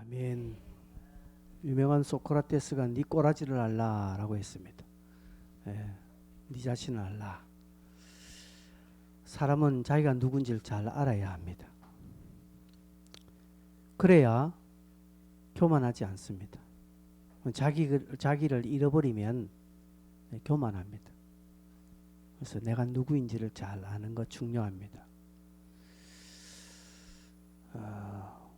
아멘. 유명한 소크라테스가 네 꼬라지를 알라라고 했습니다. 네 자신을 알라. 사람은 자기가 누군지를 잘 알아야 합니다. 그래야 교만하지 않습니다. 자기를 잃어버리면 교만합니다. 그래서 내가 누구인지를 잘 아는 것 중요합니다.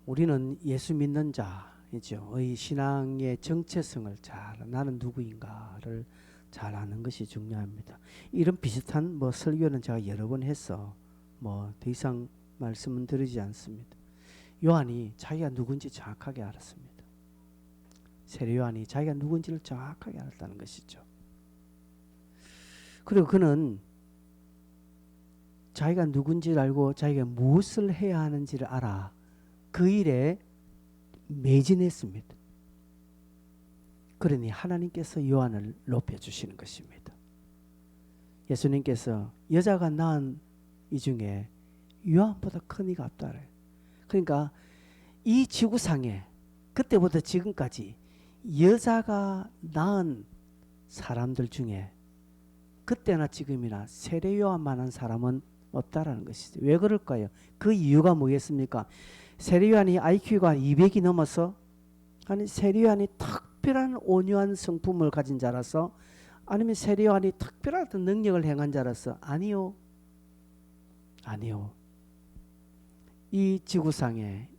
우리는 예수 믿는 자이죠. 의 신앙의 정체성을 나는 누구인가를 잘 아는 것이 중요합니다. 이런 비슷한 설교는 제가 여러 번 해서 더 이상 말씀은 드리지 않습니다. 요한이 자기가 누군지 정확하게 알았습니다. 세례 요한이 자기가 누군지를 정확하게 알았다는 것이죠. 그리고 그는 자기가 누군지를 알고 자기가 무엇을 해야 하는지를 알아 그 일에 매진했습니다. 그러니 하나님께서 요한을 높여주시는 것입니다. 예수님께서 여자가 낳은 이 중에 요한보다 큰 이가 없다. 그러니까 이 지구상에 그때부터 지금까지 여자가 낳은 사람들 중에 그때나 지금이나 세례 요한만한 사람은 없다라는 것이죠. 왜 그럴까요? 그 이유가 뭐겠습니까? 세례 요한이 IQ가 200이 넘어서 세례 요한이 특별한 온유한 성품을 가진 자라서 아니면 세례 요한이 특별한 어떤 능력을 행한 자라서 아니요. 이 지구상에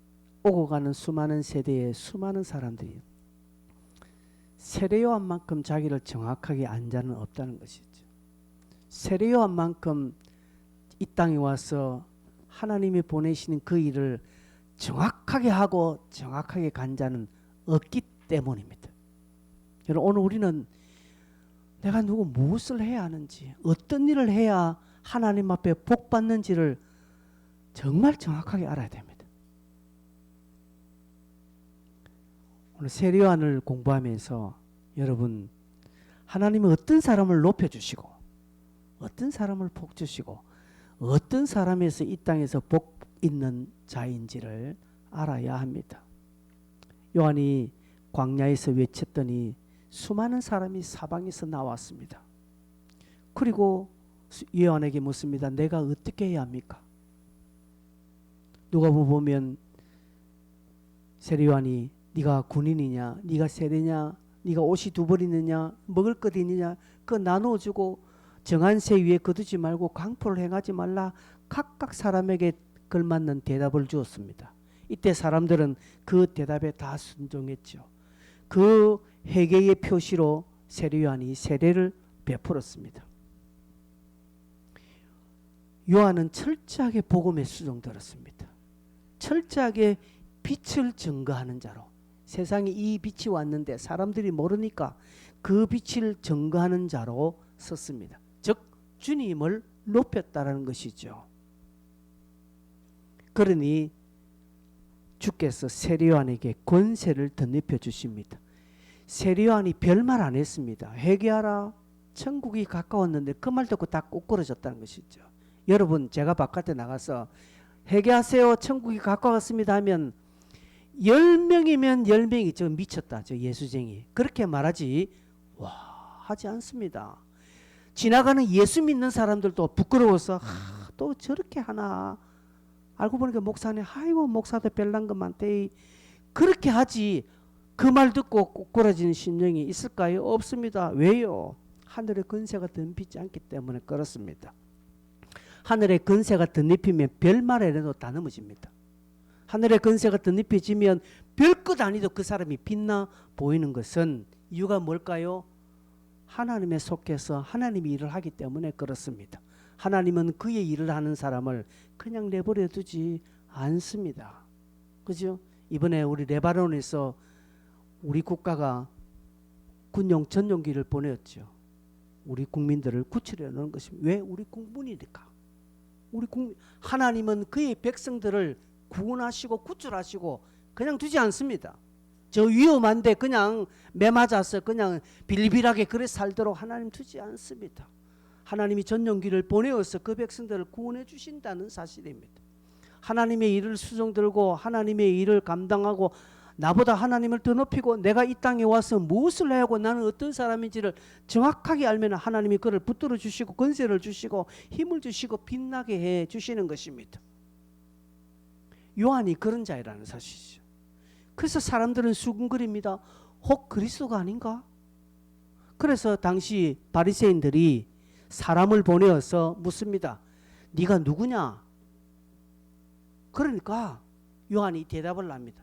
오고 가는 수많은 세대의 수많은 사람들이 세례 요한만큼 자기를 정확하게 안 자는 없다는 것이죠. 세례 요한만큼 이 땅에 와서 하나님이 보내시는 그 일을 정확하게 하고 정확하게 간 자는 없기 때문입니다. 여러분, 오늘 우리는 내가 무엇을 해야 하는지, 어떤 일을 해야 하나님 앞에 복 받는지를 정말 정확하게 알아야 됩니다. 오늘 세례 요한을 공부하면서 여러분, 하나님은 어떤 사람을 높여주시고 어떤 사람을 복 주시고 어떤 사람에서 이 땅에서 복 있는 자인지를 알아야 합니다. 요한이 광야에서 외쳤더니 수많은 사람이 사방에서 나왔습니다. 그리고 요한에게 묻습니다. 내가 어떻게 해야 합니까? 누가복음 보면 세례 요한이 네가 군인이냐, 네가 세례냐, 네가 옷이 두 벌 있느냐, 먹을 것 있느냐, 그거 나누어주고 정한 새 위에 거두지 말고 강포를 행하지 말라. 각각 사람에게 걸맞는 대답을 주었습니다. 이때 사람들은 그 대답에 다 순종했죠. 그 회개의 표시로 세례 요한이 세례를 베풀었습니다. 요한은 철저하게 복음에 수종들었습니다. 철저하게 빛을 증거하는 자로, 세상에 이 빛이 왔는데 사람들이 모르니까 그 빛을 증거하는 자로 섰습니다. 즉 주님을 높였다라는 것이죠. 그러니 주께서 세례 요한에게 권세를 덧입혀 주십니다. 세례 요한이 별말 안 했습니다. 회개하라, 천국이 가까웠는데 그 말 듣고 다 꼬꾸러졌다는 것이죠. 여러분, 제가 바깥에 나가서 회개하세요, 천국이 가까웠습니다 하면 10명이면 10명이 저 미쳤다, 저 예수쟁이, 그렇게 말하지 하지 않습니다. 지나가는 예수 믿는 사람들도 부끄러워서 또 저렇게 하나, 알고 보니까 목사님, 아이고 목사도 별난 것만 돼, 그렇게 하지 그 말 듣고 꼬꾸라지는 심령이 있을까요? 없습니다. 왜요? 하늘의 권세가 덧입히지 않기 때문에 그렇습니다. 하늘의 권세가 덧입히면 별말을 해도 다 넘어집니다. 하늘의 권세가 덧입혀지면 별것 아니도 그 사람이 빛나 보이는 것은 이유가 뭘까요? 하나님에 속해서 하나님이 일을 하기 때문에 그렇습니다. 하나님은 그의 일을 하는 사람을 그냥 내버려 두지 않습니다. 그죠? 이번에 우리 레바논에서 우리 국가가 군용 전용기를 보냈죠. 우리 국민들을 구출해 놓은 것입니다. 왜? 우리 국민이니까. 하나님은 그의 백성들을 구원하시고 구출하시고 그냥 두지 않습니다. 저 위험한데 그냥 매 맞아서 그냥 빌빌하게 그래 살도록 하나님 두지 않습니다. 하나님이 전용기를 보내어서 그 백성들을 구원해 주신다는 사실입니다. 하나님의 일을 수종들고 하나님의 일을 감당하고 나보다 하나님을 더 높이고 내가 이 땅에 와서 무엇을 해야 하고 나는 어떤 사람인지를 정확하게 알면 하나님이 그를 붙들어 주시고 권세를 주시고 힘을 주시고 빛나게 해 주시는 것입니다. 요한이 그런 자이라는 사실이죠. 그래서 사람들은 수군거립니다. 혹 그리스도가 아닌가? 그래서 당시 바리새인들이 사람을 보내어서 묻습니다. 네가 누구냐? 그러니까 요한이 대답을 합니다.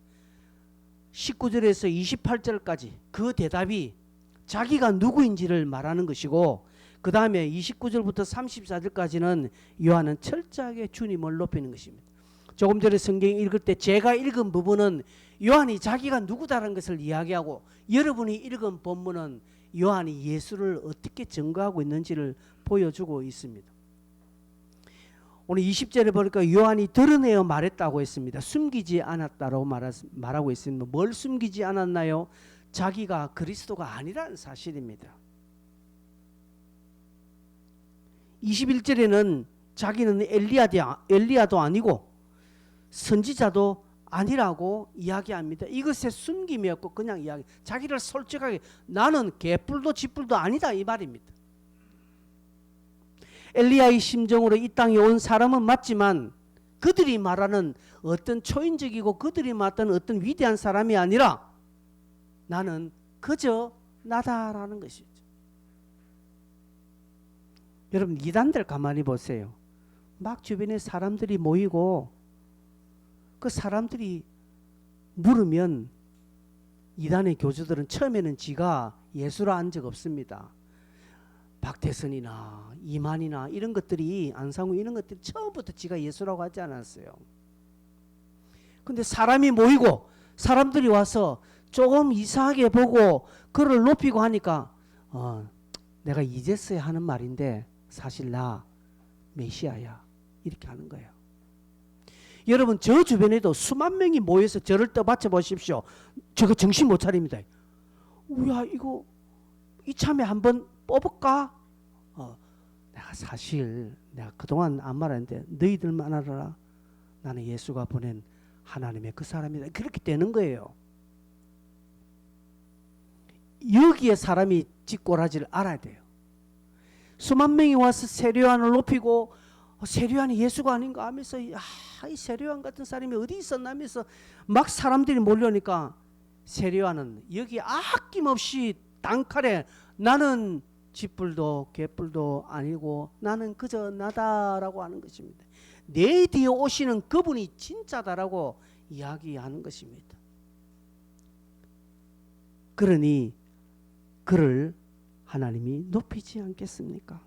19절에서 28절까지 그 대답이 자기가 누구인지를 말하는 것이고, 그 다음에 29절부터 34절까지는 요한은 철저하게 주님을 높이는 것입니다. 조금 전에 성경 읽을 때 제가 읽은 부분은 요한이 자기가 누구다라는 것을 이야기하고, 여러분이 읽은 본문은 요한이 예수를 어떻게 증거하고 있는지를 보여주고 있습니다. 오늘 20절에 보니까 요한이 드러내어 말했다고 했습니다. 숨기지 않았다고 말하고 있습니다. 뭘 숨기지 않았나요? 자기가 그리스도가 아니라는 사실입니다. 21절에는 자기는 엘리야도 아니고 선지자도 아니라고 이야기합니다. 이것에 숨김이 없고 그냥 이야기, 자기를 솔직하게 나는 개뿔도 쥐뿔도 아니다 이 말입니다. 엘리야의 심정으로 이 땅에 온 사람은 맞지만 그들이 말하는 어떤 초인적이고 그들이 말하는 어떤 위대한 사람이 아니라 나는 그저 나다라는 것이죠. 여러분, 이단들 가만히 보세요. 막 주변에 사람들이 모이고 그 사람들이 물으면 이단의 교주들은 처음에는 지가 예수라 한 적 없습니다. 박태선이나 이만이나 이런 것들이, 안상우 이런 것들이 처음부터 지가 예수라고 하지 않았어요. 근데 사람이 모이고 사람들이 와서 조금 이상하게 보고 그를 높이고 하니까 내가 이제서야 하는 말인데 사실 나 메시아야 이렇게 하는 거예요. 여러분, 저 주변에도 수만 명이 모여서 저를 떠받쳐 보십시오. 저거 정신 못 차립니다. 우야, 이거 이참에 한번 뽑을까? 내가 그동안 안 말했는데 너희들만 알아라. 나는 예수가 보낸 하나님의 그 사람이다. 그렇게 되는 거예요. 여기에 사람이 쥐꼬라지를 알아야 돼요. 수만 명이 와서 세례요한을 높이고 세례요한이 예수가 아닌가 하면서 이 세례요한 같은 사람이 어디 있었나 하면서 막 사람들이 몰려오니까 세례요한은 여기 아낌없이 단칼에 나는 쥐뿔도 개뿔도 아니고 나는 그저 나다라고 하는 것입니다. 내 뒤에 오시는 그분이 진짜다라고 이야기하는 것입니다. 그러니 그를 하나님이 높이지 않겠습니까?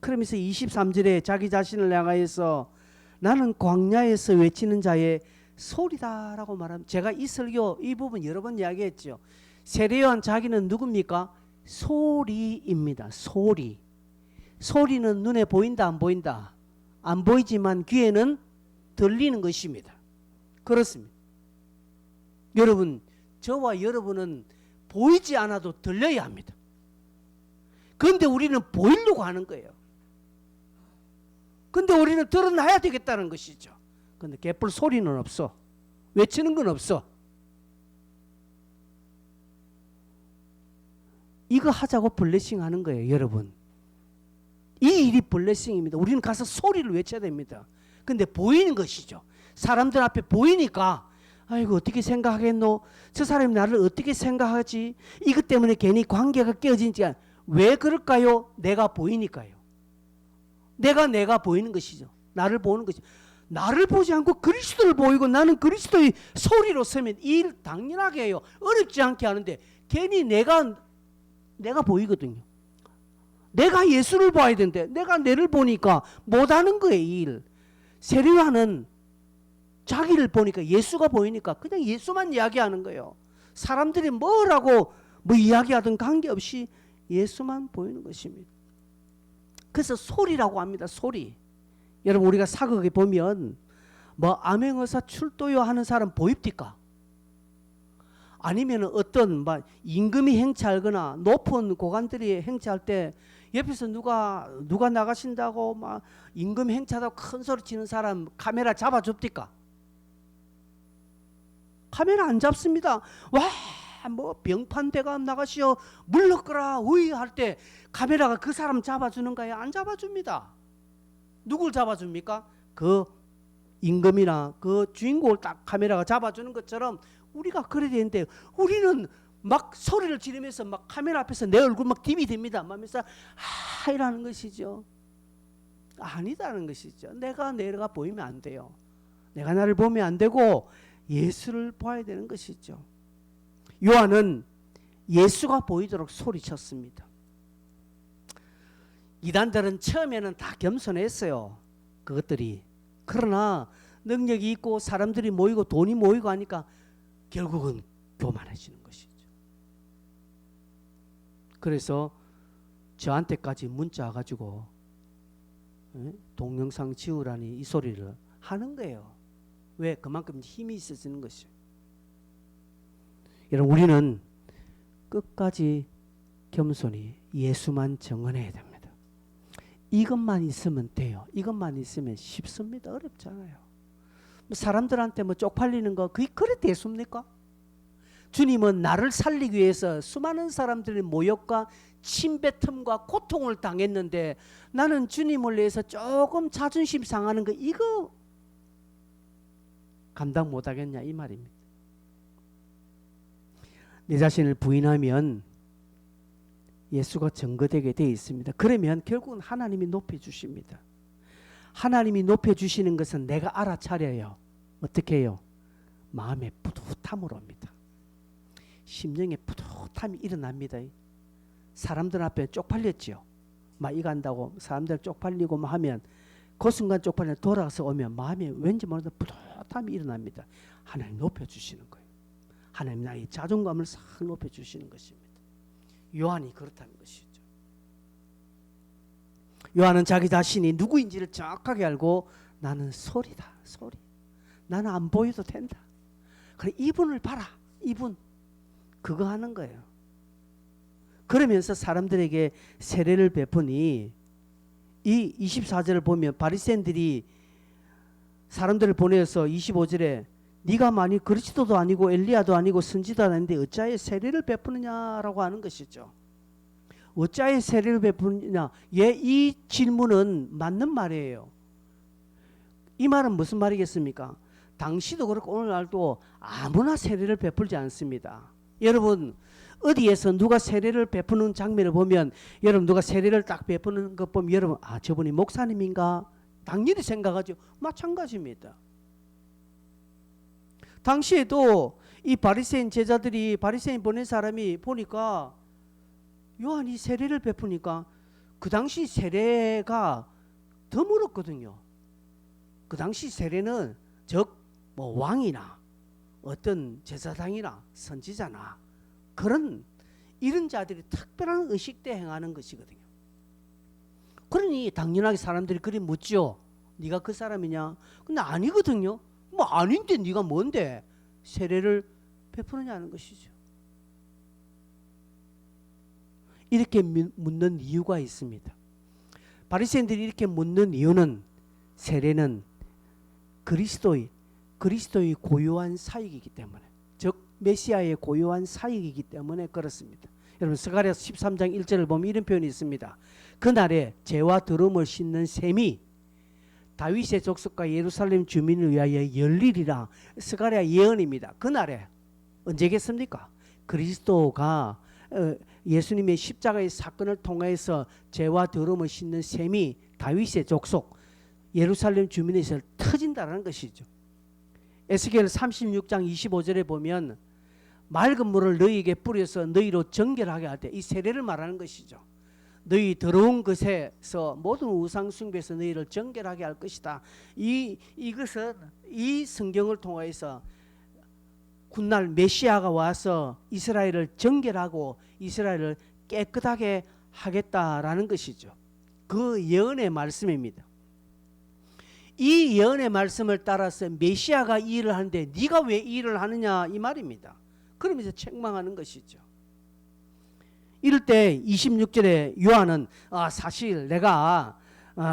그러면서 23절에 자기 자신을 향하여서 나는 광야에서 외치는 자의 소리다라고 말합니다. 제가 이 설교 이 부분 여러 번 이야기했죠. 세례요한 자기는 누굽니까? 소리입니다. 소리. 소리는 눈에 보인다 안 보인다? 안 보이지만 귀에는 들리는 것입니다. 그렇습니다. 여러분, 저와 여러분은 보이지 않아도 들려야 합니다. 그런데 우리는 보이려고 하는 거예요. 근데 우리는 드러나야 되겠다는 것이죠. 근데 개뿔 소리는 없어. 외치는 건 없어. 이거 하자고 블레싱 하는 거예요, 여러분. 이 일이 블레싱입니다. 우리는 가서 소리를 외쳐야 됩니다. 근데 보이는 것이죠. 사람들 앞에 보이니까 아이고 어떻게 생각하겠노? 저 사람이 나를 어떻게 생각하지? 이것 때문에 괜히 관계가 깨어지니까. 왜 그럴까요? 내가 보이니까요. 내가 보이는 것이죠. 나를 보는 것이죠. 나를 보지 않고 그리스도를 보이고 나는 그리스도의 소리로 서면 이 일 당연하게 해요. 어렵지 않게 하는데 괜히 내가 보이거든요. 내가 예수를 봐야 되는데 내가 내를 보니까 못하는 거예요. 이 일. 세례요한은 자기를 보니까 예수가 보이니까 그냥 예수만 이야기하는 거예요. 사람들이 뭐라고 이야기하든 관계없이 예수만 보이는 것입니다. 그래서 소리라고 합니다. 소리. 여러분, 우리가 사극에 보면 암행어사 출도요 하는 사람 보입니까? 아니면 어떤 임금이 행차하거나 높은 고관들이 행차할 때 옆에서 누가 나가신다고 임금 행차다고 큰 소리 치는 사람 카메라 잡아줍니까? 카메라 안 잡습니다. 와, 뭐 병판대가 나가시오, 물러거라, 우이 할 때 카메라가 그 사람 잡아주는가요? 안 잡아줍니다. 누굴 잡아줍니까? 그 임금이나 그 주인공을 딱 카메라가 잡아주는 것처럼 우리가 그래야 되는데, 우리는 막 소리를 지르면서 막 카메라 앞에서 내 얼굴 막 디비댑니다. 하면서 이라는 것이죠. 아니다는 것이죠. 내가 보이면 안 돼요. 내가 나를 보면 안 되고 예수를 봐야 되는 것이죠. 요한은 예수가 보이도록 소리쳤습니다. 이단들은 처음에는 다 겸손했어요. 그것들이. 그러나 능력이 있고 사람들이 모이고 돈이 모이고 하니까 결국은 교만해지는 것이죠. 그래서 저한테까지 문자 와가지고 동영상 지우라니 이 소리를 하는 거예요. 왜? 그만큼 힘이 있어지는 것이죠. 여러분, 우리는 끝까지 겸손히 예수만 정언해야 됩니다. 이것만 있으면 돼요. 이것만 있으면 쉽습니다. 어렵잖아요. 사람들한테 뭐 쪽팔리는 거 그게 그래 대수입니까? 주님은 나를 살리기 위해서 수많은 사람들의 모욕과 침뱉음과 고통을 당했는데 나는 주님을 위해서 조금 자존심 상하는 거 이거 감당 못하겠냐 이 말입니다. 내 자신을 부인하면 예수가 증거되게 되어 있습니다. 그러면 결국은 하나님이 높여주십니다. 하나님이 높여주시는 것은 내가 알아차려요. 어떻게 해요? 마음에 뿌듯함으로 옵니다. 심령에 뿌듯함이 일어납니다. 사람들 앞에 쪽팔렸지요. 막 이거 한다고 사람들 쪽팔리고 막 하면 그 순간 쪽팔려 돌아가서 오면 마음에 왠지 모르는 뿌듯함이 일어납니다. 하나님 높여주시는 거예요. 하나님 나의 자존감을 싹 높여주시는 것입니다. 요한이 그렇다는 것이죠. 요한은 자기 자신이 누구인지를 정확하게 알고 나는 소리다. 소리. 나는 안 보여도 된다. 그래 이분을 봐라. 이분. 그거 하는 거예요. 그러면서 사람들에게 세례를 베푸니 이 24절을 보면 바리새인들이 사람들을 보내서 25절에 네가 만일 그리스도도 아니고 엘리야도 아니고 선지자도 아닌데 어찌하여 세례를 베푸느냐라고 하는 것이죠. 어찌하여 세례를 베푸느냐. 이 질문은 맞는 말이에요. 이 말은 무슨 말이겠습니까? 당시도 그렇고 오늘날도 아무나 세례를 베풀지 않습니다. 여러분 어디에서 누가 세례를 베푸는 장면을 보면 여러분 누가 세례를 딱 베푸는 것 보면 여러분 저분이 목사님인가? 당연히 생각하죠. 마찬가지입니다. 당시에도 이 바리새인 제자들이 바리새인 보낸 사람이 보니까 요한이 세례를 베푸니까 그 당시 세례가 드물었거든요. 그 당시 세례는 즉 뭐 왕이나 어떤 제사장이나 선지자나 그런 이런 자들이 특별한 의식 때 행하는 것이거든요. 그러니 당연하게 사람들이 그리 묻죠. 네가 그 사람이냐? 근데 아니거든요. 뭐 아닌데 네가 뭔데 세례를 베푸느냐는 것이죠. 이렇게 묻는 이유가 있습니다. 바리새인들이 이렇게 묻는 이유는 세례는 그리스도의 고유한 사역이기 때문에, 즉 메시아의 고유한 사역이기 때문에 그렇습니다. 여러분 스가랴서 13장 1절을 보면 이런 표현이 있습니다. 그날에 죄와 더러움을 씻는 셈이 다윗의 족속과 예루살렘 주민을 위하여 열리리라. 스가랴 예언입니다. 그날에 언제겠습니까? 그리스도가 예수님의 십자가의 사건을 통해서 죄와 더러움을 씻는 셈이 다윗의 족속 예루살렘 주민에서 터진다는 것이죠. 에스겔 36장 25절에 보면 맑은 물을 너희에게 뿌려서 너희로 정결하게 할 때 이 세례를 말하는 것이죠. 너희 더러운 것에서 모든 우상 숭배에서 너희를 정결하게 할 것이다. 이것은 이 성경을 통해서 훗날 메시아가 와서 이스라엘을 정결하고 이스라엘을 깨끗하게 하겠다라는 것이죠. 그 예언의 말씀입니다. 이 예언의 말씀을 따라서 메시아가 이 일을 하는데 네가 왜 이 일을 하느냐 이 말입니다. 그러면서 책망하는 것이죠. 이럴 때 26절에 요한은 사실 내가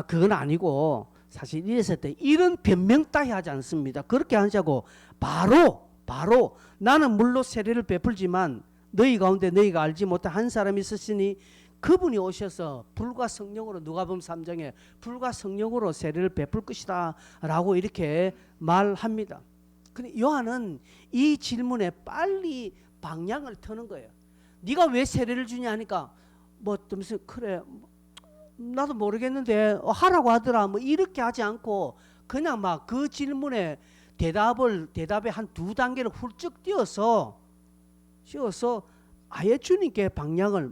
그건 아니고 사실 이랬을 때 이런 변명 따위 하지 않습니다. 그렇게 하자고 바로 바로 나는 물로 세례를 베풀지만 너희 가운데 너희가 알지 못한 한 사람이 있으시니 그분이 오셔서 불과 성령으로 누가복음 3장에 불과 성령으로 세례를 베풀 것이다 라고 이렇게 말합니다. 근데 요한은 이 질문에 빨리 방향을 트는 거예요. 네가 왜 세례를 주냐 하니까 뭐 무슨 그래 나도 모르겠는데 하라고 하더라 뭐 이렇게 하지 않고 그냥 막 그 질문에 대답에 한 두 단계를 훌쩍 뛰어서 아예 주님께 방향을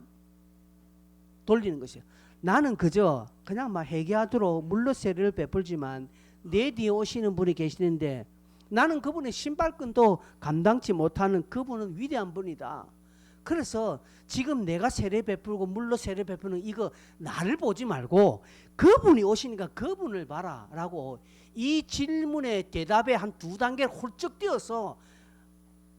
돌리는 것이에요. 나는 그저 그냥 막 회개하도록 물로 세례를 베풀지만 내 뒤에 오시는 분이 계시는데 나는 그분의 신발끈도 감당치 못하는 그분은 위대한 분이다. 그래서 지금 내가 세례 베풀고 물로 세례 베푸는 이거 나를 보지 말고 그분이 오시니까 그분을 봐라 라고 이 질문의 대답에 한 두 단계를 훌쩍 뛰어서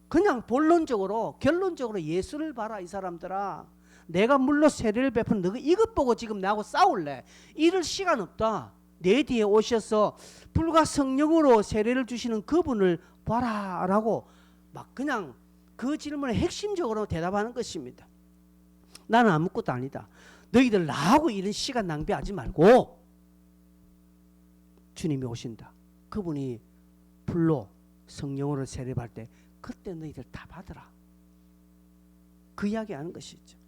그냥 결론적으로 예수를 봐라 이 사람들아. 내가 물로 세례를 베푸는 너가 이것 보고 지금 나하고 싸울래? 이럴 시간 없다. 내 뒤에 오셔서 불과 성령으로 세례를 주시는 그분을 봐라 라고 막 그냥 그 질문에 핵심적으로 대답하는 것입니다. 나는 아무것도 아니다. 너희들 나하고 이런 시간 낭비하지 말고 주님이 오신다. 그분이 불로 성령으로 세례할 때 그때 너희들 다 받으라. 그 이야기 하는 것이죠.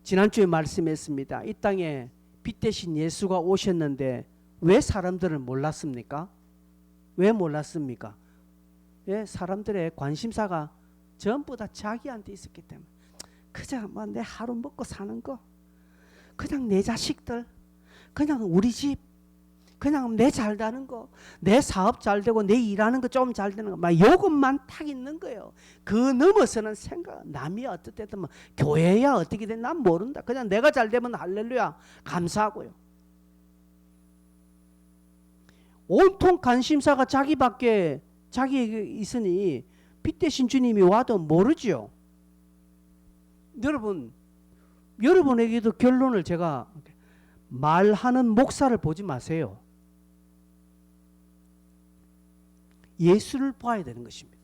지난주에 말씀했습니다. 이 땅에 빛 대신 예수가 오셨는데 왜 사람들을 몰랐습니까? 왜 몰랐습니까? 왜 사람들의 관심사가 전부 다 자기한테 있었기 때문에 그저 뭐 내 하루 먹고 사는 거 그냥 내 자식들 그냥 우리 집 그냥 내 잘 되는 거 내 사업 잘 되고 내 일하는 거 좀 잘 되는 거 막 요것만 딱 있는 거예요. 그 넘어서는 생각 남이 어떻든 뭐 교회야 어떻게 돼 난 모른다. 그냥 내가 잘 되면 할렐루야 감사하고요. 온통 관심사가 자기에게 있으니 빛 대신 주님이 와도 모르죠. 여러분에게도 결론을 제가 말하는 목사를 보지 마세요. 예수를 봐야 되는 것입니다.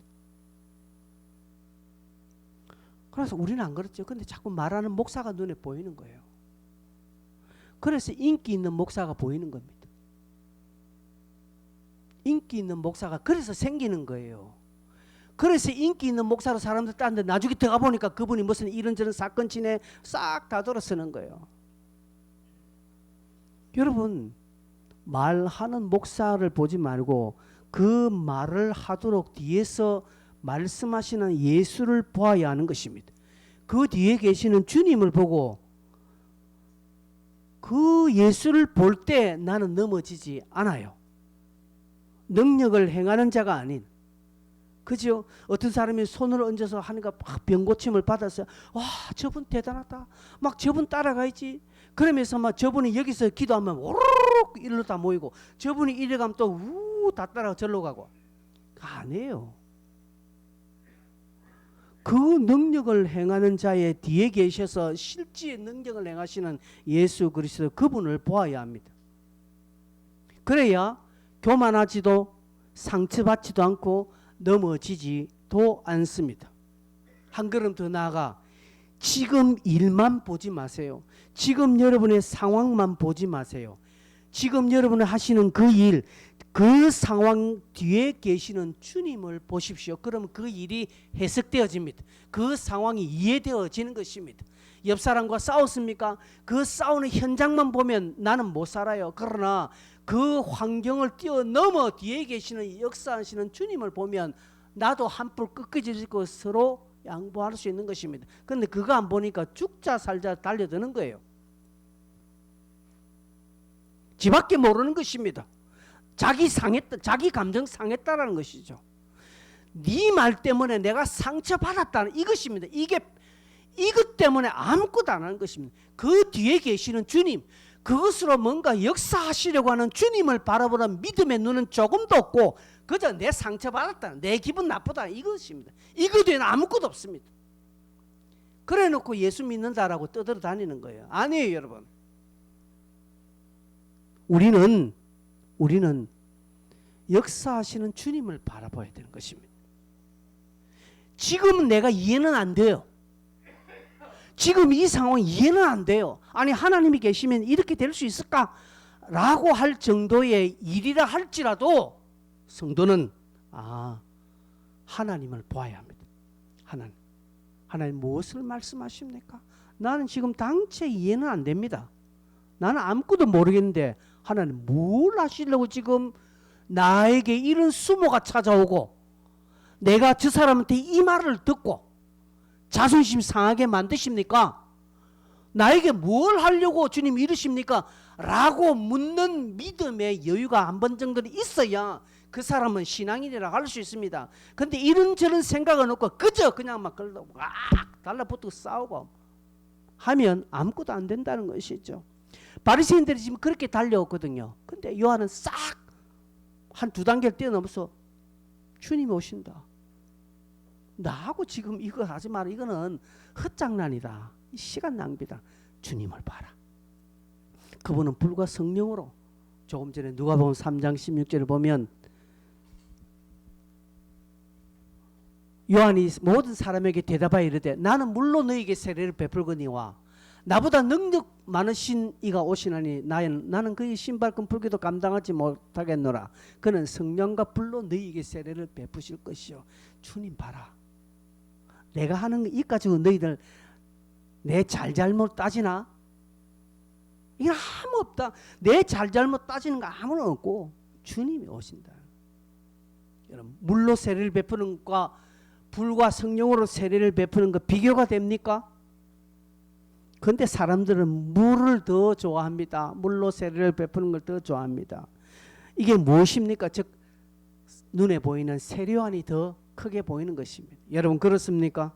그래서 우리는 안 그렇죠. 근데 자꾸 말하는 목사가 눈에 보이는 거예요. 그래서 인기 있는 목사가 보이는 겁니다. 인기 있는 목사가 그래서 생기는 거예요. 그래서 인기 있는 목사로 사람들 따는데 나중에 들어가 보니까 그분이 무슨 이런저런 사건 진에 싹 다 돌아서는 거예요. 여러분 말하는 목사를 보지 말고 그 말을 하도록 뒤에서 말씀하시는 예수를 보아야 하는 것입니다. 그 뒤에 계시는 주님을 보고 그 예수를 볼 때 나는 넘어지지 않아요. 능력을 행하는 자가 아닌 그죠? 어떤 사람이 손을 얹어서 하니까 막 병고침을 받았어요. 와 저분 대단하다. 막 저분 따라가야지. 그러면서 막 저분이 여기서 기도하면 오르륵 일로 다 모이고 저분이 이래 가면 또 우 다 따라가 절로 가고 아니에요. 그 능력을 행하는 자의 뒤에 계셔서 실제 능력을 행하시는 예수 그리스도 그분을 보아야 합니다. 그래야 교만하지도 상처받지도 않고 넘어지지도 않습니다. 한 걸음 더 나아가 지금 일만 보지 마세요. 지금 여러분의 상황만 보지 마세요. 지금 여러분이 하시는 그 일, 그 상황 뒤에 계시는 주님을 보십시오. 그러면 그 일이 해석되어집니다. 그 상황이 이해되어지는 것입니다. 옆 사람과 싸웠습니까? 그 싸우는 현장만 보면 나는 못 살아요. 그러나 그 환경을 뛰어넘어 뒤에 계시는 역사하시는 주님을 보면 나도 한풀 꺾어질 것으로 양보할 수 있는 것입니다. 그런데 그거 안 보니까 죽자 살자 달려드는 거예요. 지밖에 모르는 것입니다. 자기 감정 상했다라는 것이죠. 네 말 때문에 내가 상처받았다는 이것입니다. 이것 때문에 아무것도 안 하는 것입니다. 그 뒤에 계시는 주님, 그것으로 뭔가 역사하시려고 하는 주님을 바라보는 믿음의 눈은 조금도 없고 그저 내 상처받았다, 내 기분 나쁘다 이것입니다. 이거 뒤에는 아무것도 없습니다. 그래 놓고 예수 믿는다라고 떠들어 다니는 거예요. 아니에요, 여러분. 우리는 역사하시는 주님을 바라봐야 되는 것입니다. 지금은 내가 이해는 안 돼요. 지금 이 상황 이해는 안 돼요. 아니 하나님이 계시면 이렇게 될 수 있을까? 라고 할 정도의 일이라 할지라도 성도는 하나님을 봐야 합니다. 하나님 무엇을 말씀하십니까? 나는 지금 당체 이해는 안 됩니다. 나는 아무것도 모르겠는데 하나님 뭘 하시려고 지금 나에게 이런 수모가 찾아오고 내가 저 사람한테 이 말을 듣고 자존심 상하게 만드십니까? 나에게 뭘 하려고 주님 이러십니까? 라고 묻는 믿음의 여유가 한 번 정도는 있어야 그 사람은 신앙인이라고 할 수 있습니다. 근데 이런저런 생각은 없고 그저 그냥 막 달라붙고 싸우고 하면 아무것도 안 된다는 것이죠. 바리새인들이 지금 그렇게 달려왔거든요. 근데 요한은 싹 한 두 단계를 뛰어넘어서 주님이 오신다. 나하고 지금 이거 하지 마라. 이거는 헛장난이다. 시간 낭비다. 주님을 봐라. 그분은 불과 성령으로 조금 전에 누가복음 3장 16절을 보면 요한이 모든 사람에게 대답하여 이르되 나는 물로 너희에게 세례를 베풀거니와 나보다 능력 많으신 이가 오시나니 나는 그의 신발끈 풀기도 감당하지 못하겠노라. 그는 성령과 불로 너희에게 세례를 베푸실 것이요. 주님 봐라. 내가 하는 거 이까지고 너희들 내 잘잘못 따지나? 이건 아무 없다. 내 잘잘못 따지는 거 아무는 없고 주님이 오신다. 여러분 물로 세례를 베푸는 것과 불과 성령으로 세례를 베푸는 것 비교가 됩니까? 그런데 사람들은 물을 더 좋아합니다. 물로 세례를 베푸는 걸 더 좋아합니다. 이게 무엇입니까? 즉 눈에 보이는 세례요한이 더 크게 보이는 것입니다. 여러분 그렇습니까?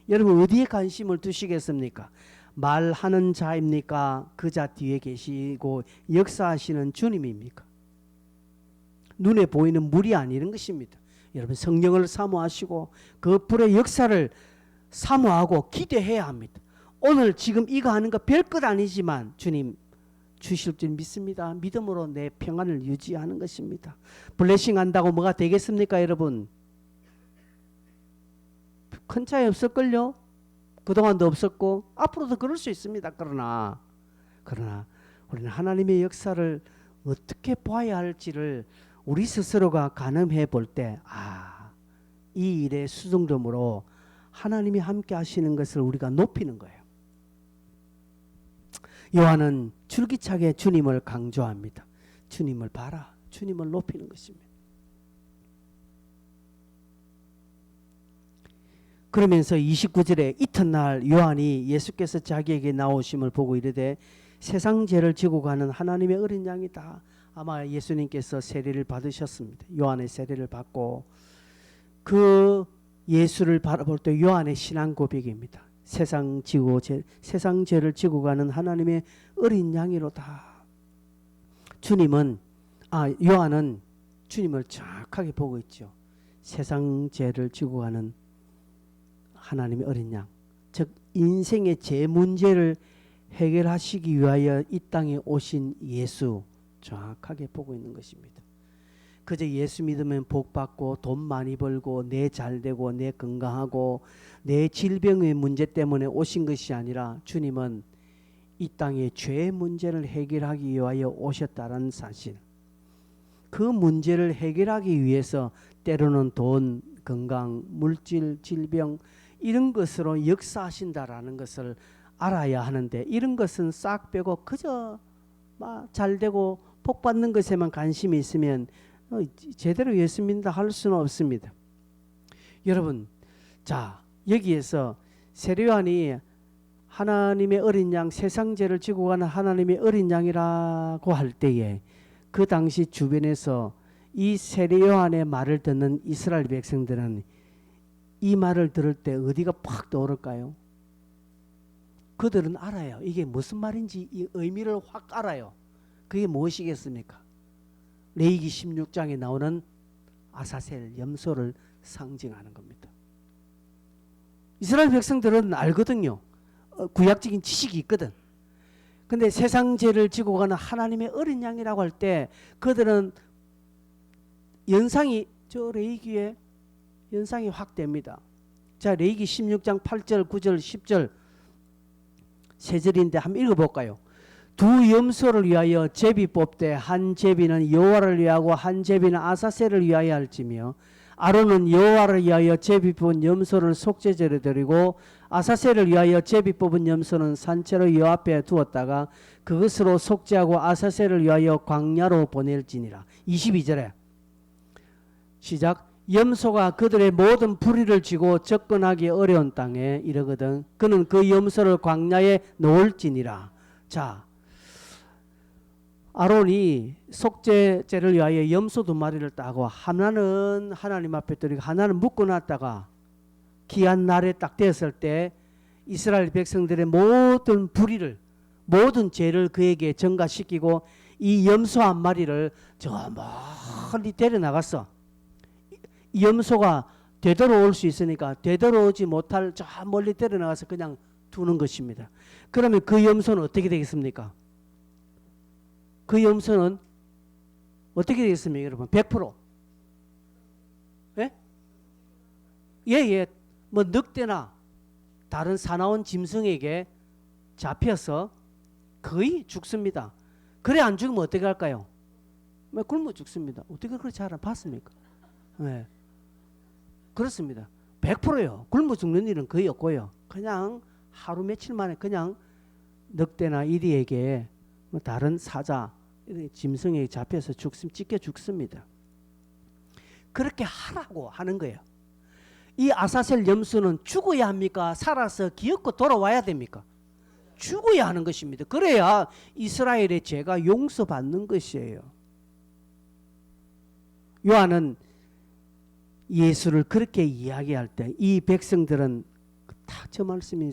여러분 어디에 관심을 두시겠습니까? 말하는 자입니까? 그 자 뒤에 계시고 역사하시는 주님입니까? 눈에 보이는 물이 아니는 것입니다. 여러분 성령을 사모하시고 그 불의 역사를 사모하고 기대해야 합니다. 오늘 지금 이거 하는 거 별것 아니지만 주님 주실 줄 믿습니다. 믿음으로 내 평안을 유지하는 것입니다. 블레싱 한다고 뭐가 되겠습니까 여러분? 큰 차이 없을걸요? 그동안도 없었고 앞으로도 그럴 수 있습니다. 그러나 우리는 하나님의 역사를 어떻게 봐야 할지를 우리 스스로가 가늠해 볼 때 이 일의 수중점으로 하나님이 함께 하시는 것을 우리가 높이는 거예요. 요한은 줄기차게 주님을 강조합니다. 주님을 봐라. 주님을 높이는 것입니다. 그러면서 29절에 이튿날 요한이 예수께서 자기에게 나오심을 보고 이르되 세상 죄를 지고 가는 하나님의 어린 양이다. 아마 예수님께서 세례를 받으셨습니다. 요한의 세례를 받고 그 예수를 바라볼 때 요한의 신앙 고백입니다. 세상 죄를 지고 가는 하나님의 어린 양이로다. 요한은 주님을 정확하게 보고 있죠. 세상 죄를 지고 가는 하나님의 어린 양, 즉 인생의 죄 문제를 해결하시기 위하여 이 땅에 오신 예수 정확하게 보고 있는 것입니다. 그저 예수 믿으면 복 받고 돈 많이 벌고 내 잘되고 내 건강하고 내 질병의 문제 때문에 오신 것이 아니라 주님은 이 땅의 죄의 문제를 해결하기 위하여 오셨다는 사실, 그 문제를 해결하기 위해서 때로는 돈, 건강, 물질, 질병 이런 것으로 역사하신다라는 것을 알아야 하는데 이런 것은 싹 빼고 그저 잘되고 복 받는 것에만 관심이 있으면 제대로 예수 믿는다 할 수는 없습니다. 여러분, 자 여기에서 세례요한이 하나님의 어린 양, 세상 죄를 지고 가는 하나님의 어린 양이라고 할 때에 그 당시 주변에서 이 세례요한의 말을 듣는 이스라엘 백성들은 이 말을 들을 때 어디가 팍 떠오를까요? 그들은 알아요. 이게 무슨 말인지 이 의미를 확 알아요. 그게 무엇이겠습니까? 레위기 16장에 나오는 아사셀 염소를 상징하는 겁니다. 이스라엘 백성들은 알거든요. 구약적인 지식이 있거든. 근데 세상 죄를 지고 가는 하나님의 어린 양이라고 할 때 그들은 연상이 저 레위기에 연상이 확 됩니다. 자, 레위기 16장 8절 9절 10절 세 절인데 한번 읽어볼까요? 두 염소를 위하여 제비 뽑되 한 제비는 여호와를 위하고 한 제비는 아사셀을 위하여 할지며 아론은 여호와를 위하여 제비 뽑은 염소를 속죄제로 드리고 아사셀을 위하여 제비 뽑은 염소는 산채로 여호와 앞에 두었다가 그것으로 속죄하고 아사셀을 위하여 광야로 보낼지니라. 22절에 시작. 염소가 그들의 모든 불의를 지고 접근하기 어려운 땅에 이르거든 그는 그 염소를 광야에 놓을지니라. 자, 아론이 속죄제를 위하여 염소 2마리를 따고 하나는 하나님 앞에 드리고 하나는 묶어놨다가 귀한 날에 딱 되었을 때 이스라엘 백성들의 모든 불의를 모든 죄를 그에게 전가시키고 이 염소 1마리를 저 멀리 데려나갔어. 이 염소가 되돌아올 수 있으니까 되돌아오지 못할 저 멀리 데려나가서 그냥 두는 것입니다. 그러면 그 염소는 어떻게 되겠습니까? 그 염소는 어떻게 되겠습니까, 여러분? 100%? 예? 예. 뭐 늑대나 다른 사나운 짐승에게 잡혀서 거의 죽습니다. 그래 안 죽으면 어떻게 할까요? 굶어 죽습니다. 어떻게 그렇게 잘 봤습니까? 네. 그렇습니다. 100%요. 굶어 죽는 일은 거의 없고요. 그냥 하루 며칠 만에 그냥 늑대나 이리에게 뭐 다른 사자, 짐승에게 잡혀서 찢겨 죽습니다. 그렇게 하라고 하는 거예요. 이 아사셀 염소는 죽어야 합니까? 살아서 기어코 돌아와야 됩니까? 죽어야 하는 것입니다. 그래야 이스라엘의 죄가 용서받는 것이에요. 요한은 예수를 그렇게 이야기할 때 이 백성들은 다 저 말씀이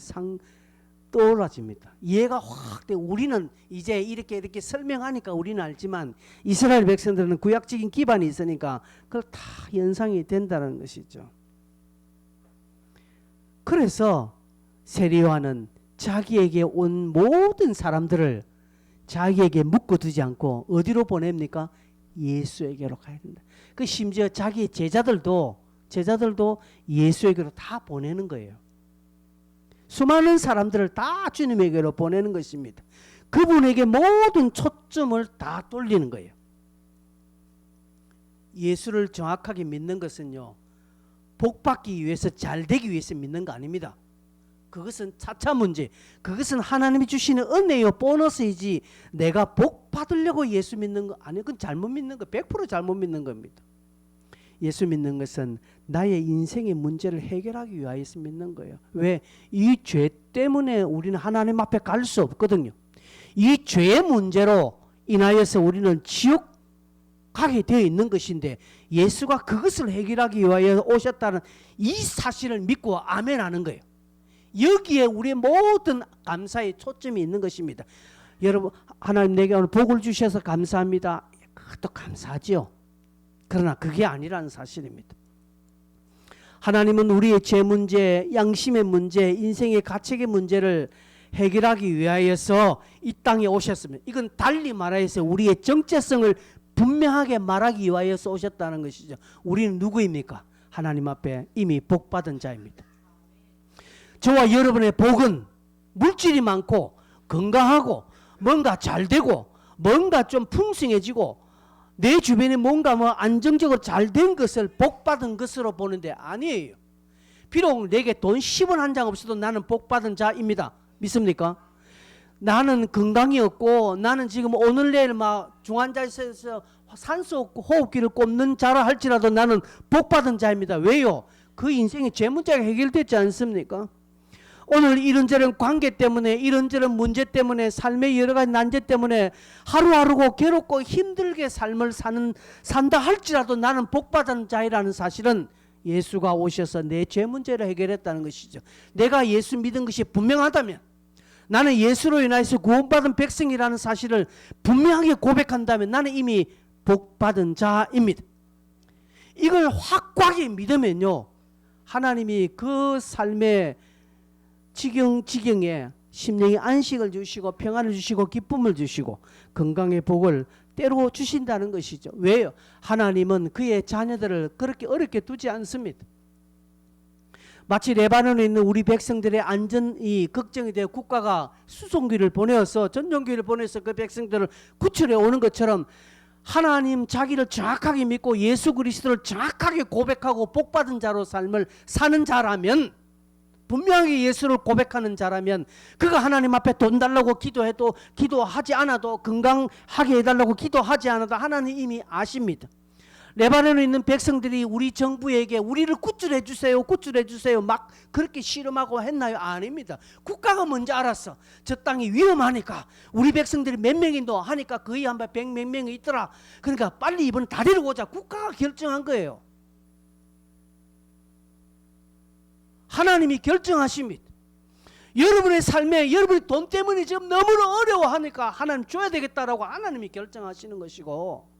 떠올라집니다. 이해가 확 돼. 우리는 이제 이렇게 설명하니까 우리는 알지만 이스라엘 백성들은 구약적인 기반이 있으니까 그걸 다 연상이 된다는 것이죠. 그래서 세리요한은 자기에게 온 모든 사람들을 자기에게 묶어두지 않고 어디로 보냅니까? 예수에게로 가야 된다. 그 심지어 자기 제자들도 예수에게로 다 보내는 거예요. 수많은 사람들을 다 주님에게로 보내는 것입니다. 그분에게 모든 초점을 다 돌리는 거예요. 예수를 정확하게 믿는 것은요, 복받기 위해서 잘되기 위해서 믿는 거 아닙니다. 그것은 차차 문제. 그것은 하나님이 주시는 은혜요, 보너스이지 내가 복 받으려고 예수 믿는 거 아니에요. 그건 잘못 믿는 거, 100% 잘못 믿는 겁니다. 예수 믿는 것은 나의 인생의 문제를 해결하기 위하여서 믿는 거예요. 왜? 이 죄 때문에 우리는 하나님 앞에 갈 수 없거든요. 이 죄의 문제로 인하여서 우리는 지옥 가게 되어 있는 것인데 예수가 그것을 해결하기 위하여 오셨다는 이 사실을 믿고 아멘 하는 거예요. 여기에 우리의 모든 감사의 초점이 있는 것입니다. 여러분, 하나님 내게 오늘 복을 주셔서 감사합니다. 그것도 감사하죠. 그러나 그게 아니라는 사실입니다. 하나님은 우리의 죄 문제, 양심의 문제, 인생의 가책의 문제를 해결하기 위하여서 이 땅에 오셨습니다. 이건 달리 말하여서 우리의 정체성을 분명하게 말하기 위하여서 오셨다는 것이죠. 우리는 누구입니까? 하나님 앞에 이미 복받은 자입니다. 저와 여러분의 복은 물질이 많고 건강하고 뭔가 잘되고 뭔가 좀 풍성해지고 내 주변에 뭔가 뭐 안정적으로 잘된 것을 복받은 것으로 보는데 아니에요. 비록 내게 돈 10원 한 장 없어도 나는 복받은 자입니다. 믿습니까? 나는 건강이 없고 나는 지금 오늘 내일 막 중환자실에서 산소 없고 호흡기를 꼽는 자라 할지라도 나는 복받은 자입니다. 왜요? 그 인생의 죄 문제가 해결됐지 않습니까? 오늘 이런저런 관계 때문에 이런저런 문제 때문에 삶의 여러 가지 난제 때문에 하루하루 괴롭고 힘들게 삶을 산다 할지라도 나는 복받은 자이라는 사실은 예수가 오셔서 내 죄 문제를 해결했다는 것이죠. 내가 예수 믿은 것이 분명하다면 나는 예수로 인하여서 구원받은 백성이라는 사실을 분명하게 고백한다면 나는 이미 복받은 자입니다. 이걸 확고하게 믿으면요, 하나님이 그 삶의 지경에 심령의 안식을 주시고 평안을 주시고 기쁨을 주시고 건강의 복을 때로 주신다는 것이죠. 왜요? 하나님은 그의 자녀들을 그렇게 어렵게 두지 않습니다. 마치 레바논에 있는 우리 백성들의 안전이 걱정이 되어 국가가 수송기를 보내어서 전용기를 보내서 그 백성들을 구출해 오는 것처럼 하나님 자기를 정확하게 믿고 예수 그리스도를 정확하게 고백하고 복받은 자로 삶을 사는 자라면, 분명히 예수를 고백하는 자라면, 그가 하나님 앞에 돈 달라고 기도해도, 기도하지 않아도, 건강하게 해달라고 기도하지 않아도 하나님 이미 아십니다. 레바논에 있는 백성들이 우리 정부에게 우리를 구출해 주세요, 구출해 주세요 막 그렇게 씨름하고 했나요? 아닙니다. 국가가 먼저 알았어. 저 땅이 위험하니까 우리 백성들이 몇 명인도 하니까 거의 한 100몇 명이 있더라. 그러니까 빨리 이번 다리를 오자. 국가가 결정한 거예요. 하나님이 결정하십니다. 여러분의 삶에 여러분이 돈 때문에 지금 너무나 어려워하니까 하나님 줘야 되겠다라고 하나님이 결정하시는 것이고,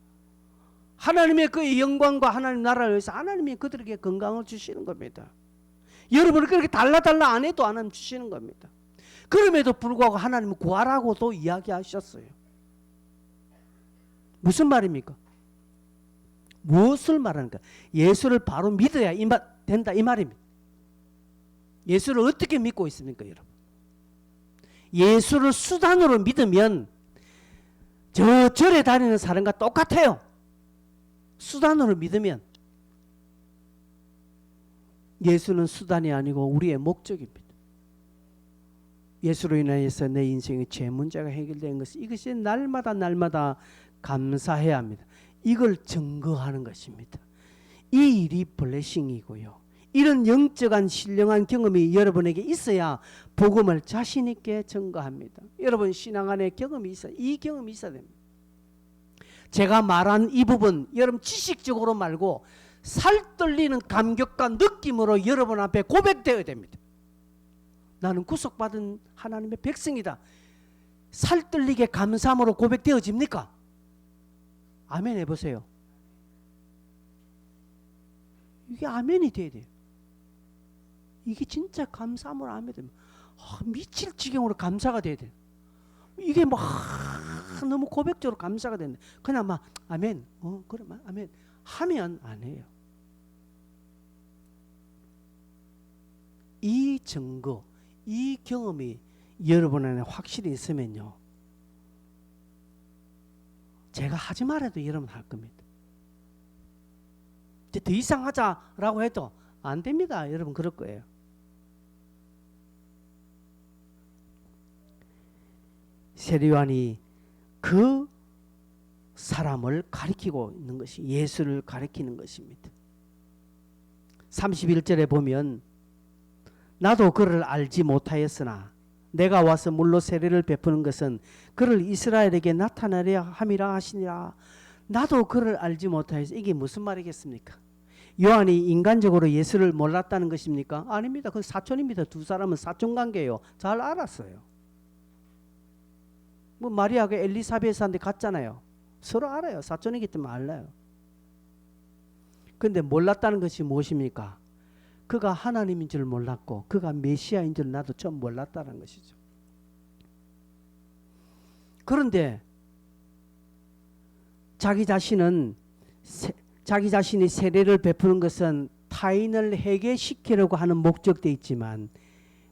하나님의 그 영광과 하나님 나라를 위해서 하나님이 그들에게 건강을 주시는 겁니다. 여러분을 그렇게 달라 안 해도 하나님 주시는 겁니다. 그럼에도 불구하고 하나님은 구하라고도 이야기하셨어요. 무슨 말입니까? 무엇을 말하는가? 예수를 바로 믿어야 된다 이 말입니다. 예수를 어떻게 믿고 있습니까, 여러분? 예수를 수단으로 믿으면 저 절에 다니는 사람과 똑같아요. 수단으로 믿으면. 예수는 수단이 아니고 우리의 목적입니다. 예수로 인하여서 내 인생의 죄 문제가 해결된 것이, 이것이 날마다 감사해야 합니다. 이걸 증거하는 것입니다. 이 일이 블레싱이고요. 이런 영적인 신령한 경험이 여러분에게 있어야 복음을 자신 있게 증거합니다. 여러분 신앙 안에 경험이 있어요. 이 경험이 있어야 됩니다. 제가 말한 이 부분 여러분 지식적으로 말고 살떨리는 감격과 느낌으로 여러분 앞에 고백되어야 됩니다. 나는 구속받은 하나님의 백성이다. 살떨리게 감사함으로 고백되어집니까? 아멘 해보세요. 이게 아멘이 돼야 돼요. 이게 진짜 감사함으로 아멘 되면 미칠 지경으로 감사가 돼야 돼요. 이게 뭐 너무 고백적으로 감사가 되는데 그냥 막 아멘 그래 아멘 하면 안 해요. 이 증거, 이 경험이 여러분 안에 확실히 있으면요, 제가 하지 말아도 여러분 할 겁니다. 이제 더 이상 하자라고 해도 안 됩니다. 여러분 그럴 거예요. 세례요한이 그 사람을 가리키고 있는 것이 예수를 가리키는 것입니다. 31절에 보면 나도 그를 알지 못하였으나 내가 와서 물로 세례를 베푸는 것은 그를 이스라엘에게 나타나려 함이라 하시니라. 나도 그를 알지 못하였어. 이게 무슨 말이겠습니까? 요한이 인간적으로 예수를 몰랐다는 것입니까? 아닙니다. 그 사촌입니다. 두 사람은 사촌관계예요. 잘 알았어요. 뭐 마리아가 엘리사벳한테 갔잖아요. 서로 알아요. 사촌이기 때문에 알아요. 그런데 몰랐다는 것이 무엇입니까? 그가 하나님인 줄 몰랐고 그가 메시아인 줄 나도 처음 몰랐다는 것이죠. 그런데 자기 자신이 세례를 베푸는 것은 타인을 회개시키려고 하는 목적도 있지만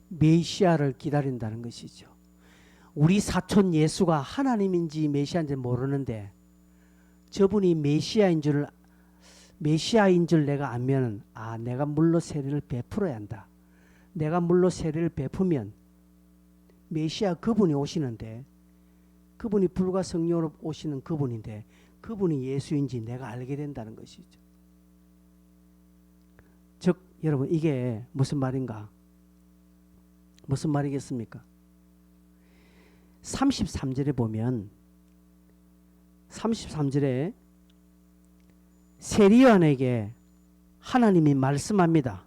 메시아를 기다린다는 것이죠. 우리 사촌 예수가 하나님인지 메시아인지 모르는데 저분이 메시아인 줄 내가 알면 내가 물로 세례를 베풀어야 한다. 내가 물로 세례를 베푸면 메시아 그분이 오시는데, 그분이 불과 성령으로 오시는 그분인데 그분이 예수인지 내가 알게 된다는 것이죠. 즉 여러분 이게 무슨 말인가? 무슨 말이겠습니까? 33절에 보면 33절에 세례요한에게 하나님이 말씀합니다.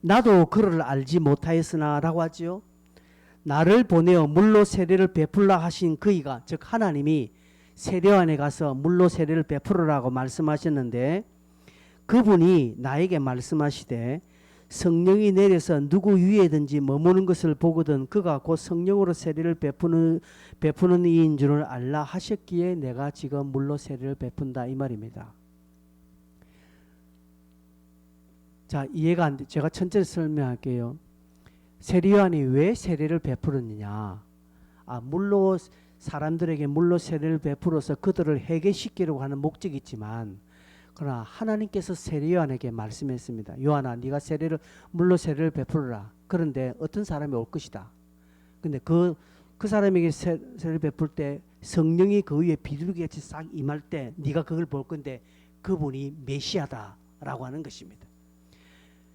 나도 그를 알지 못하였으나 라고 하지요. 나를 보내어 물로 세례를 베풀라 하신 그이가, 즉 하나님이 세례요한에 가서 물로 세례를 베풀으라고 말씀하셨는데 그분이 나에게 말씀하시되 성령이 내려서 누구 위에든지 머무는 것을 보거든 그가 곧 성령으로 세례를 베푸는 이인 줄을 알라 하셨기에 내가 지금 물로 세례를 베푼다 이 말입니다. 자, 이해가 안 돼. 제가 천천히 설명할게요. 세례 요한이 왜 세례를 베풀었느냐? 물로 사람들에게 물로 세례를 베풀어서 그들을 회개시키려고 하는 목적이 있지만, 그러나 하나님께서 세례 요한에게 말씀했습니다. 요한아, 네가 물로 세례를 베풀어라. 그런데 어떤 사람이 올 것이다. 근데 그 사람에게 세례를 베풀 때 성령이 그 위에 비둘기같이 싹 임할 때 네가 그걸 볼 건데 그분이 메시아다라고 하는 것입니다.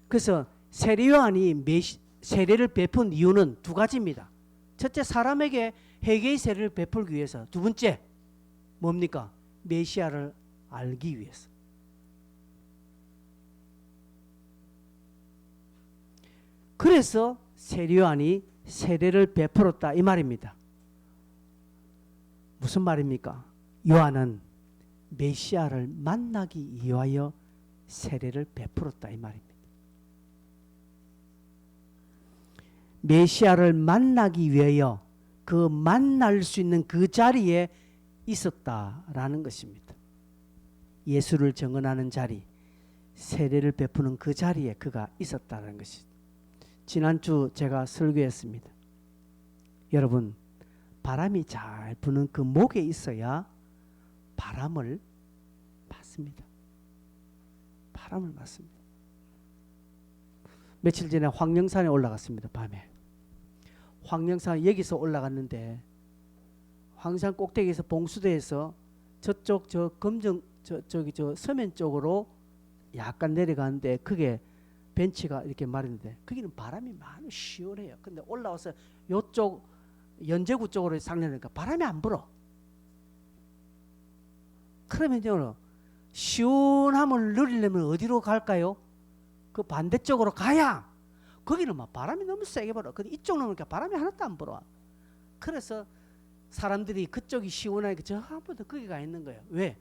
그래서 세례 요한이 세례를 베푼 이유는 두 가지입니다. 첫째, 사람에게 회개의 세례를 베풀기 위해서. 두 번째, 뭡니까? 메시아를 알기 위해서. 그래서 세례 요한이 세례를 베풀었다 이 말입니다. 무슨 말입니까? 요한은 메시아를 만나기 위하여 세례를 베풀었다 이 말입니다. 메시아를 만나기 위하여 그 만날 수 있는 그 자리에 있었다라는 것입니다. 예수를 증언하는 자리, 세례를 베푸는 그 자리에 그가 있었다는 것입니다. 지난주 제가 설교했습니다. 여러분, 바람이 잘 부는 그 목에 있어야 바람을 맞습니다. 바람을 맞습니다. 며칠 전에 황령산에 올라갔습니다. 밤에. 황령산 여기서 올라갔는데 황산 꼭대기에서 봉수대에서 저쪽 저 서면 쪽으로 약간 내려가는데 그게 벤치가 이렇게 마련인데 거기는 바람이 많이 시원해요. 근데 올라와서 요쪽 연제구 쪽으로 상내니까 바람이 안 불어. 그러면요, 시원함을 누리려면 어디로 갈까요? 그 반대쪽으로 가야 거기는 막 바람이 너무 세게 불어. 근데 이쪽 넘으니까 바람이 하나도 안 불어. 그래서 사람들이 그쪽이 시원하니까 저 한번더 거기 가 있는 거예요. 왜?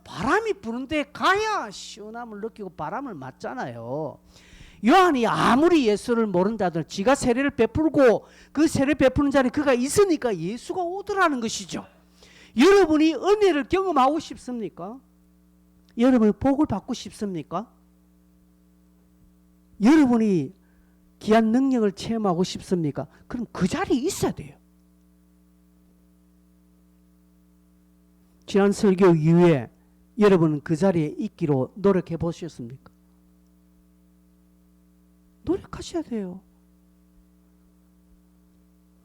바람이 부는데 가야 시원함을 느끼고 바람을 맞잖아요. 요한이 아무리 예수를 모른다 하더라도 지가 세례를 베풀고 그 세례 베푸는 자리에 그가 있으니까 예수가 오더라는 것이죠. 여러분이 은혜를 경험하고 싶습니까? 여러분이 복을 받고 싶습니까? 여러분이 귀한 능력을 체험하고 싶습니까? 그럼 그 자리에 있어야 돼요. 지난 설교 이후에 여러분은 그 자리에 있기로 노력해 보셨습니까? 노력하셔야 돼요.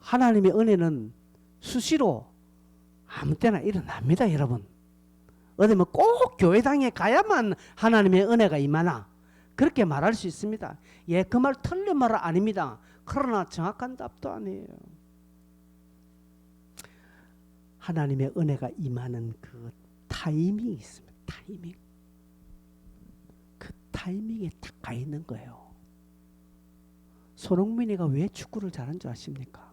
하나님의 은혜는 수시로 아무 때나 일어납니다, 여러분. 어디 꼭 교회당에 가야만 하나님의 은혜가 임하나? 그렇게 말할 수 있습니다. 예, 그 말 틀린 말 아닙니다. 그러나 정확한 답도 아니에요. 하나님의 은혜가 임하는 그 타이밍이 있습니다. 타이밍. 그 타이밍에 딱 가 있는 거예요. 손흥민이가 왜 축구를 잘하는 줄 아십니까?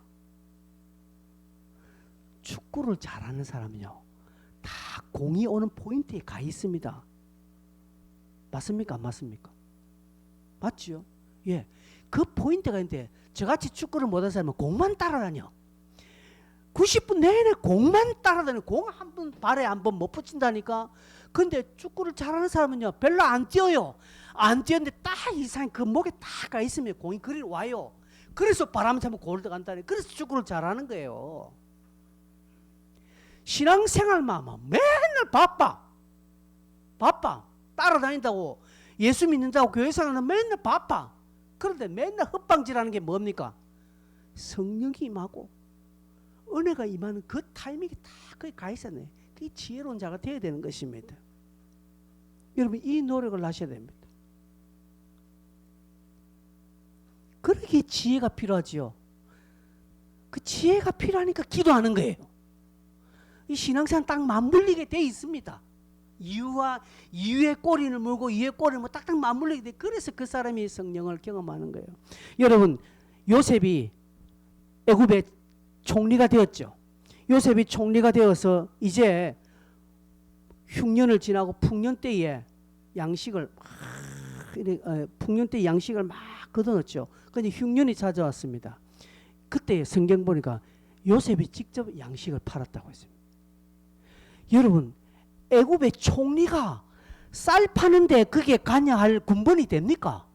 축구를 잘하는 사람은요, 다 공이 오는 포인트에 가 있습니다. 맞습니까? 안 맞습니까? 맞죠? 예. 그 포인트가 있는데 저같이 축구를 못하는 사람은 공만 따라다녀. 90분 내내 공만 따라다니고 공 한 번 발에 한 번 못 붙인다니까. 근데 축구를 잘하는 사람은요 별로 안 뛰어요. 안 뛰었는데 딱 이상 그 목에 딱 가 있으면 공이 그리로 와요. 그래서 바람 잡고 골 들어간다니. 그래서 축구를 잘하는 거예요. 신앙생활만 맨날 바빠. 따라다닌다고 예수 믿는다고 교회 생활은 맨날 바빠. 그런데 맨날 헛방질하는 게 뭡니까? 성령이 임하고 은혜가 임하는 그 타이밍이 딱 거기 가 있었네. 그게 지혜로운 자가 되어야 되는 것입니다. 여러분, 이 노력을 하셔야 됩니다. 그렇게 지혜가 필요하지요. 그 지혜가 필요하니까 기도하는 거예요. 이 신앙생활 딱 맞물리게 돼 있습니다. 이유의 꼬리를 물고 이유의 꼬리를 물고 딱딱 맞물리게 돼. 그래서 그 사람이 성령을 경험하는 거예요. 여러분, 요셉이 애굽의 총리가 되었죠. 요셉이 총리가 되어서 이제 흉년을 지나고 풍년 때에 양식을 풍년 때 양식을 막 걷어넣었죠. 근데 흉년이 찾아왔습니다. 그때 성경 보니까 요셉이 직접 양식을 팔았다고 했습니다. 여러분, 애굽의 총리가 쌀 파는데 그게 관여할 군번이 됩니까?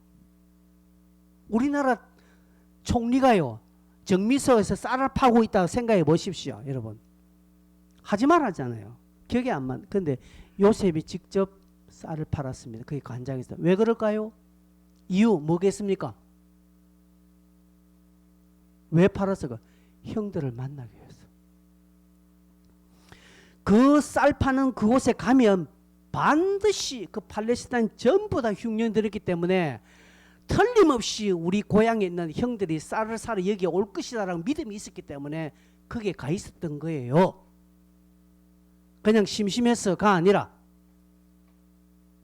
우리나라 총리가요, 정미서에서 쌀을 파고 있다고 생각해 보십시오. 여러분, 하지 말았잖아요. 기억이 안 맞. 근데 요셉이 직접 쌀을 팔았습니다. 그게 관장에서. 왜 그럴까요? 이유 뭐겠습니까? 왜 팔았을까? 형들을 만나기 위해서. 그 쌀 파는 그곳에 가면 반드시 그 팔레스타인 전부 다 흉년 들었기 때문에 틀림없이 우리 고향에 있는 형들이 쌀을 사러 여기 올 것이다라는 믿음이 있었기 때문에 거기에 가 있었던 거예요. 그냥 심심해서가 아니라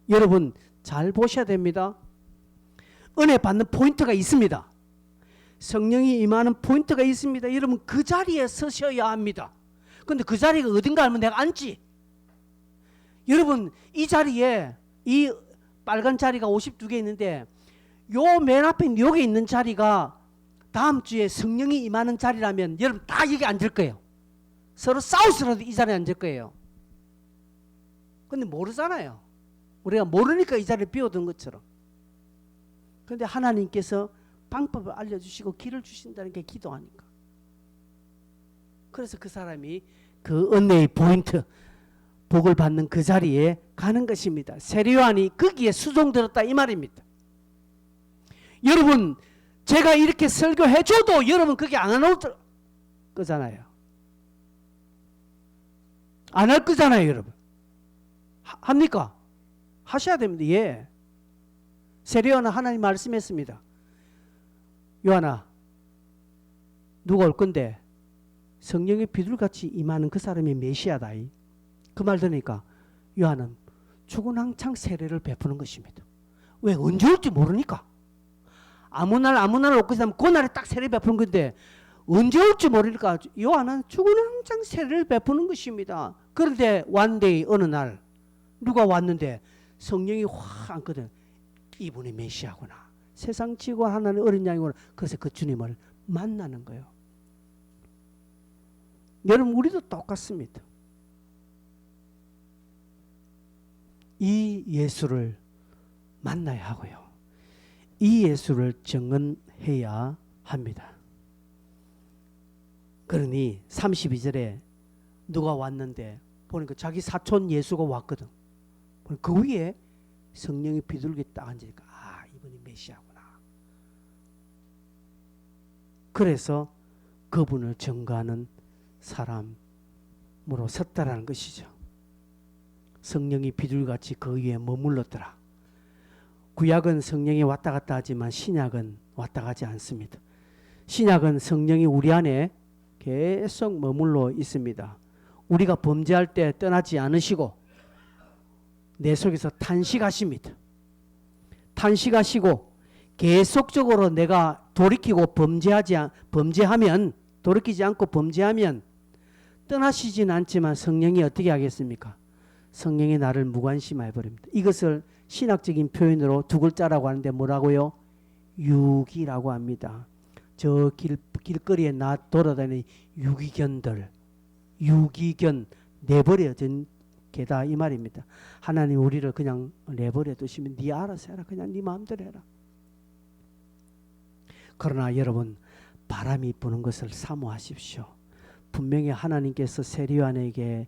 여러분 잘 보셔야 됩니다. 은혜 받는 포인트가 있습니다. 성령이 임하는 포인트가 있습니다. 여러분 그 자리에 서셔야 합니다. 근데 그 자리가 어딘가 하면 내가 앉지. 여러분 이 자리에 이 빨간 자리가 52개 있는데 요 맨 앞에 여기 있는 자리가 다음 주에 성령이 임하는 자리라면 여러분 다 여기 앉을 거예요. 서로 싸우서라도 이 자리에 앉을 거예요. 근데 모르잖아요. 우리가 모르니까 이 자리를 비워둔 것처럼. 그런데 하나님께서 방법을 알려주시고 길을 주신다는 게 기도하니까. 그래서 그 사람이 그 은혜의 포인트, 복을 받는 그 자리에 가는 것입니다. 세례요한이 거기에 수종들었다 이 말입니다. 여러분 제가 이렇게 설교해줘도 여러분 그게 안 할 거잖아요. 안 할 거잖아요. 여러분 합니까? 하셔야 됩니다. 예. 세례요한은 하나님 말씀했습니다. 요한아 누가 올 건데 성령의 비둘같이 임하는 그 사람이 메시아다. 그 말 들으니까 요한은 주구장창 세례를 베푸는 것입니다. 왜? 언제 올지 모르니까. 아무 날 올 것이면 그 날에 딱 세례 베푸는 건데 언제 올지 모르니까 요한은 주구장창 세례를 베푸는 것입니다. 그런데 one 어느 날 누가 왔는데 성령이 확 앉거든. 이분이 메시아구나. 세상 지고 하나님 어린 양이구나. 그래서 그 주님을 만나는 거예요. 여러분 우리도 똑같습니다. 이 예수를 만나야 하고요. 이 예수를 증언해야 합니다. 그러니 32절에 누가 왔는데 보니까 자기 사촌 예수가 왔거든. 그 위에 성령이 비둘기 딱 앉으니까 아 이분이 메시아구나. 그래서 그분을 증거하는 사람으로 섰다라는 것이죠. 성령이 비둘기같이 그 위에 머물렀더라. 구약은 성령이 왔다 갔다 하지만 신약은 왔다 가지 않습니다. 신약은 성령이 우리 안에 계속 머물러 있습니다. 우리가 범죄할 때 떠나지 않으시고 내 속에서 탄식하십니다. 탄식하시고 계속적으로 내가 돌이키고 범죄하면 돌이키지 않고 범죄하면 떠나시진 않지만 성령이 어떻게 하겠습니까? 성령이 나를 무관심해 버립니다. 이것을 신학적인 표현으로 두 글자라고 하는데 뭐라고요? 유기라고 합니다. 저 길거리에 나 돌아다니는 유기견들, 유기견 내버려진 게다 이 말입니다. 하나님 우리를 그냥 내버려 두시면 네 알아서 해라. 그냥 네 마음대로 해라. 그러나 여러분 바람이 부는 것을 사모하십시오. 분명히 하나님께서 세례요한에게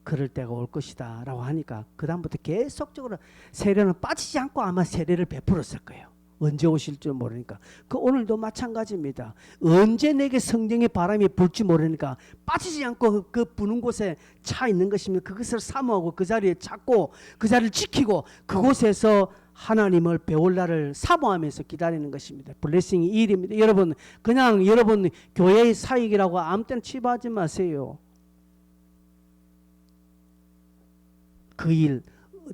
그럴 때가 올 것이다 라고 하니까 그 다음부터 계속적으로 세례는 빠지지 않고 아마 세례를 베풀었을 거예요. 언제 오실 줄 모르니까. 그 오늘도 마찬가지입니다. 언제 내게 성령의 바람이 불지 모르니까 빠지지 않고 그 부는 곳에 차 있는 것입니다. 그것을 사모하고 그 자리에 찾고 그 자리를 지키고 그곳에서 하나님을 배울 날을 사모하면서 기다리는 것입니다. 블레싱이 이 일입니다. 여러분 그냥 여러분 교회의 사역이라고 아무 때나 치부하지 마세요. 그 일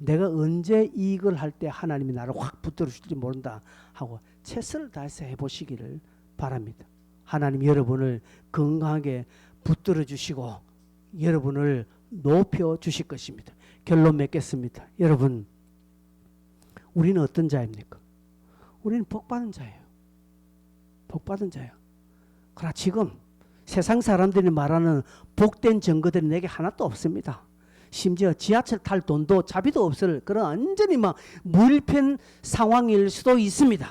내가 언제 이익을 할 때 하나님이 나를 확 붙들어 줄지 모른다 하고 최선을 다해서 해보시기를 바랍니다. 하나님 여러분을 건강하게 붙들어 주시고 여러분을 높여 주실 것입니다. 결론 맺겠습니다. 여러분 우리는 어떤 자입니까? 우리는 복받은 자예요. 복받은 자예요. 그러나 지금 세상 사람들이 말하는 복된 증거들이 내게 하나도 없습니다. 심지어 지하철 탈 돈도 자비도 없을 그런 완전히 막 무일편 상황일 수도 있습니다.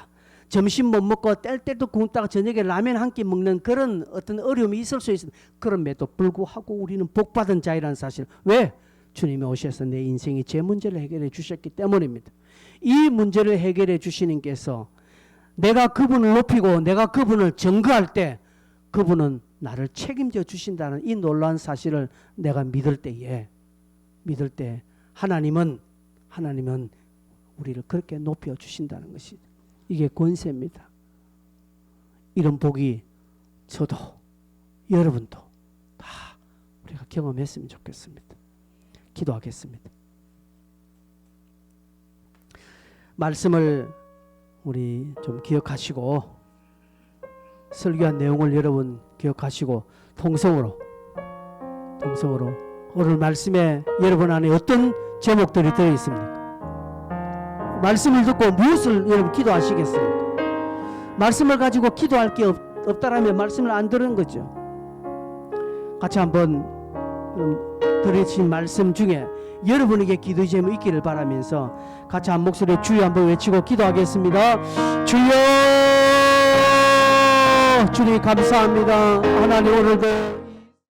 점심 못 먹고 뗄 때도 굶다가 저녁에 라면 한 끼 먹는 그런 어떤 어려움이 있을 수 있습니다. 그럼에도 불구하고 우리는 복받은 자이라는 사실. 왜? 주님이 오셔서 내 인생의 제 문제를 해결해 주셨기 때문입니다. 이 문제를 해결해 주시는께서 내가 그분을 높이고 내가 그분을 증거할 때 그분은 나를 책임져 주신다는 이 놀라운 사실을 내가 믿을 때 하나님은 우리를 그렇게 높여 주신다는 것이 이게 권세입니다. 이런 복이 저도 여러분도 다 우리가 경험했으면 좋겠습니다. 기도하겠습니다. 말씀을 우리 좀 기억하시고 설교한 내용을 여러분 기억하시고 통성으로 오늘 말씀에 여러분 안에 어떤 제목들이 들어있습니까? 말씀을 듣고 무엇을 여러분 기도하시겠습니까? 말씀을 가지고 기도할 게 없다라면 말씀을 안 들은 거죠. 같이 한번 들으신 말씀 중에 여러분에게 기도의 제목이 있기를 바라면서 같이 한 목소리에 주여 한번 외치고 기도하겠습니다. 주여, 주님 감사합니다. 하나님 오늘도